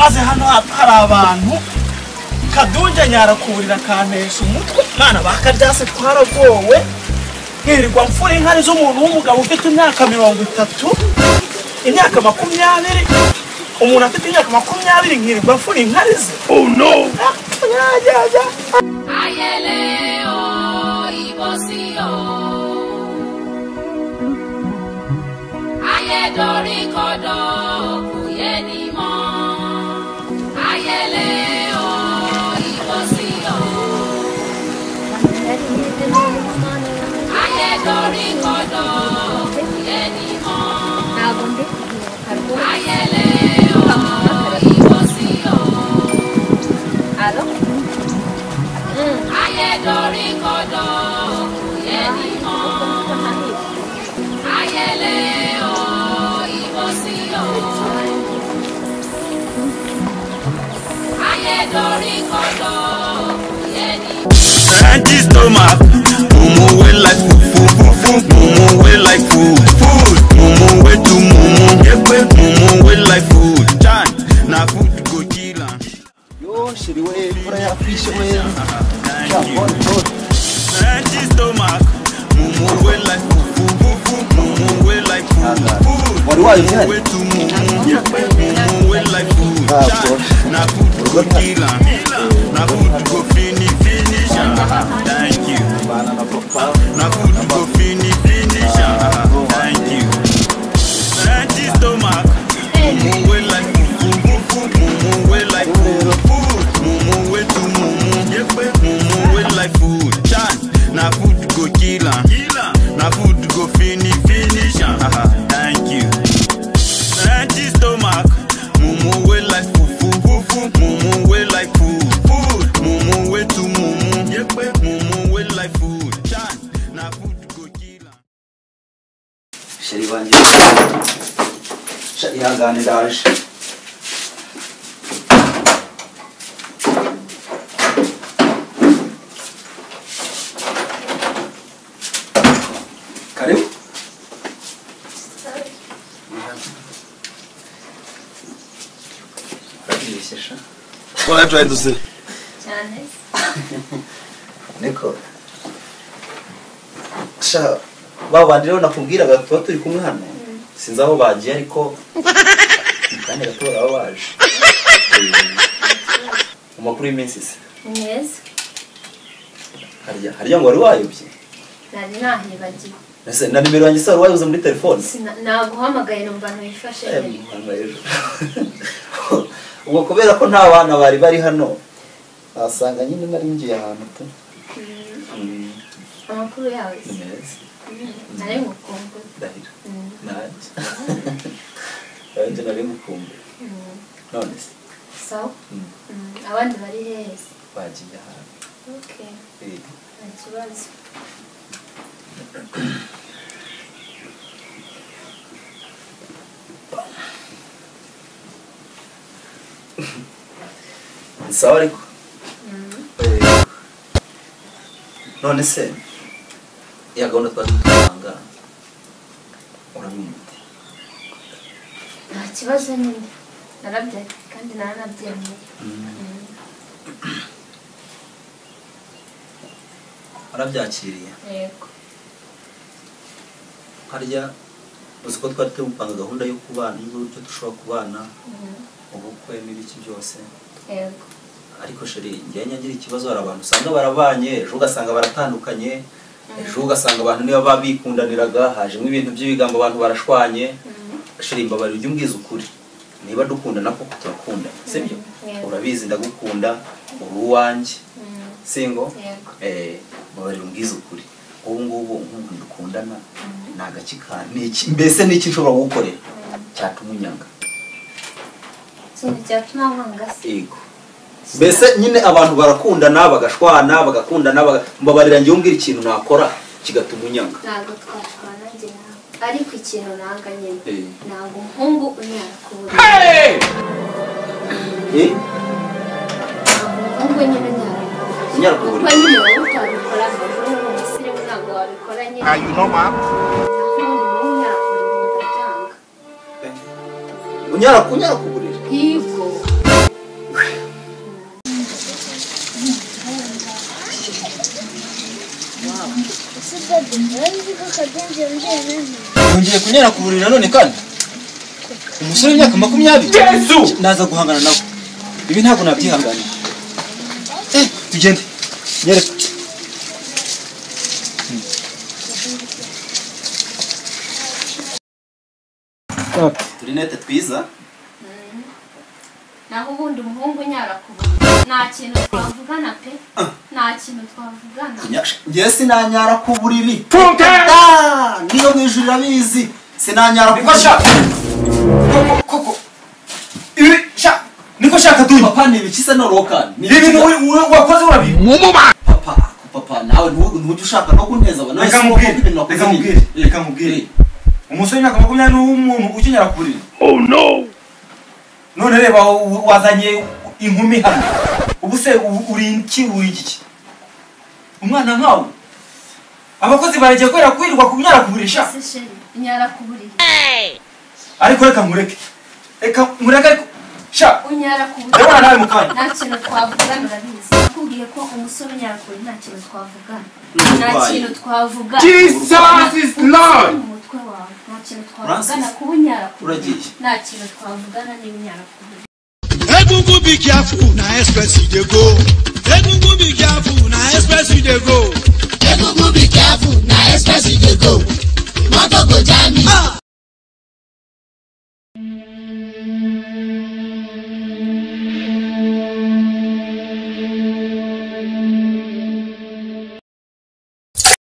maze hano hari abantu kadunja nyara kuburira kantesha umutwe mwana bakaryase twaragowe nkirirwa mfura inkari z'umuntu w'umugabo ufite imyaka 30 imyaka 20 umuntu afite imyaka 20 nkirirwa mfura inkari ze. Oh no ya ayeleo ibosio ayedori kodo kuyenimo ayeleo ibosio ayedori kodo kuyenimo ayeleo ibosio alo ayedori kodo kuyenimo ayeleo ibosio ayedori kodo kuyenimo empty stomach mumu we like food mumu we like food mumu we to mumu mumu we like food chan na food go kill am yo shiri we for ya fish we empty stomach mumu we like food mumu we like food what do I we to mumu we like food chan na food go kill am na food go finish thank you na food go finish thank you empty stomach mumu we like food mumu we like food mumu we to mumu mumu we like food chan na food go kill am na food go finish thank you empty stomach mumu we like food mumu we like food mumu we to mumu mumu we like food chan na food go kill am sheri banje ihangane ndaje karibu Kwa try to say cyane niko sha babandi rero nakubwiraga tuba turi kumwe hano sinzi aho bagiye ariko kandi gatora abo baje umakuru y'iminsi se neza harya ngo wari wayobye nari nahibagiwe ese na nimero yanjye se wari wayoze muri telefone naguhamagaye numva ntwifashe ubwo kubera ko nta bana bari hano asanga nyine nari ngiye ahantu tu amakuru yawe neza nari ngukumbuye ndahira nanjye nari ngukumbuye none se sawa abandi bari hehe bagiye ahantu okay nta kibazo sawa ariko none se ya gahunda twari dutanga urabimute nta kibazo nyine narabye kandi naranabyemeye arabyakiriye yego harya uzi ko twari tugupanga gahunda yo kubana y'uburyo dushobora kubana ubukwe n'ibiki byose yego ariko sheri njye nyagira ikibazo hari abantu usanga barabanye ejo ugasanga baratandukanye ejo ugasanga abantu niba babikundaniraga hajemo ibintu by'ibigambo abantu barashwanye sheri mbabari ujye umbwiza ukuri niba dukundana koko turakundana sibyo urabizi ndagukunda uri uwanjye singo mbabari umbwiza ukuri ubu ngubu nk'umuntu dukundana ni agakika mbese n'iki nshobora gukorera cyatuma unyanga ikintu cyatuma wanga se yego mbese nyine abantu barakundana bagashwana bagakundana mbabarira njye umbwira ikintu nakora kigatuma unyanga ntabwo twashwana njye nawe ariko ikintu nanga nyine ntabwo umuhungu unyara kubura umuhungu nyine unyara kubura kuko nyine wowe utabikora ngo umusirimu ntabwo wabikora nyine unyara kuburira yego Yongeye kunyara ku buriri nanone kandi umusore w'imyaka 20 naza guhangana nawe ibi ntabwo nabyihanganira tugende nyereka turinete twiza naho ubundi umuhungu nyara kubura nta kintu twavugana pe nta kintu twavugana ngiye sinanyara ku buriri niyo mwijuru irabizi sinanyara ku buriri koko ibi sha niko shaka duyi papa ni ibikisa norokani ni ibintu wakoze urabi papa nawe ntujye ushaka no kunteza abana reka mubwire umusore w'imyaka 20 n'umuntu ukinyara ku buriri oh no none reba wazanye inkumi hano ubu se uri iki umwana nkawe abakozi baragiye kwera kwirirwa kunyara kuburisha nyara kuburira ariko reka mureke ariko sha unyara kuburira reba nawe mukanya nta kintu twavugana urabizi nakubwiye ko umusore nyara kuburira nta kintu twavugana nta kintu twavugana Jesus is Lord. umutwe wawe nta kintu twavugana kuba unyara uragiye nta kintu twavugana niba unyara kuburira Egungun be careful, na express you dey go. Egungun be careful, na express you dey go.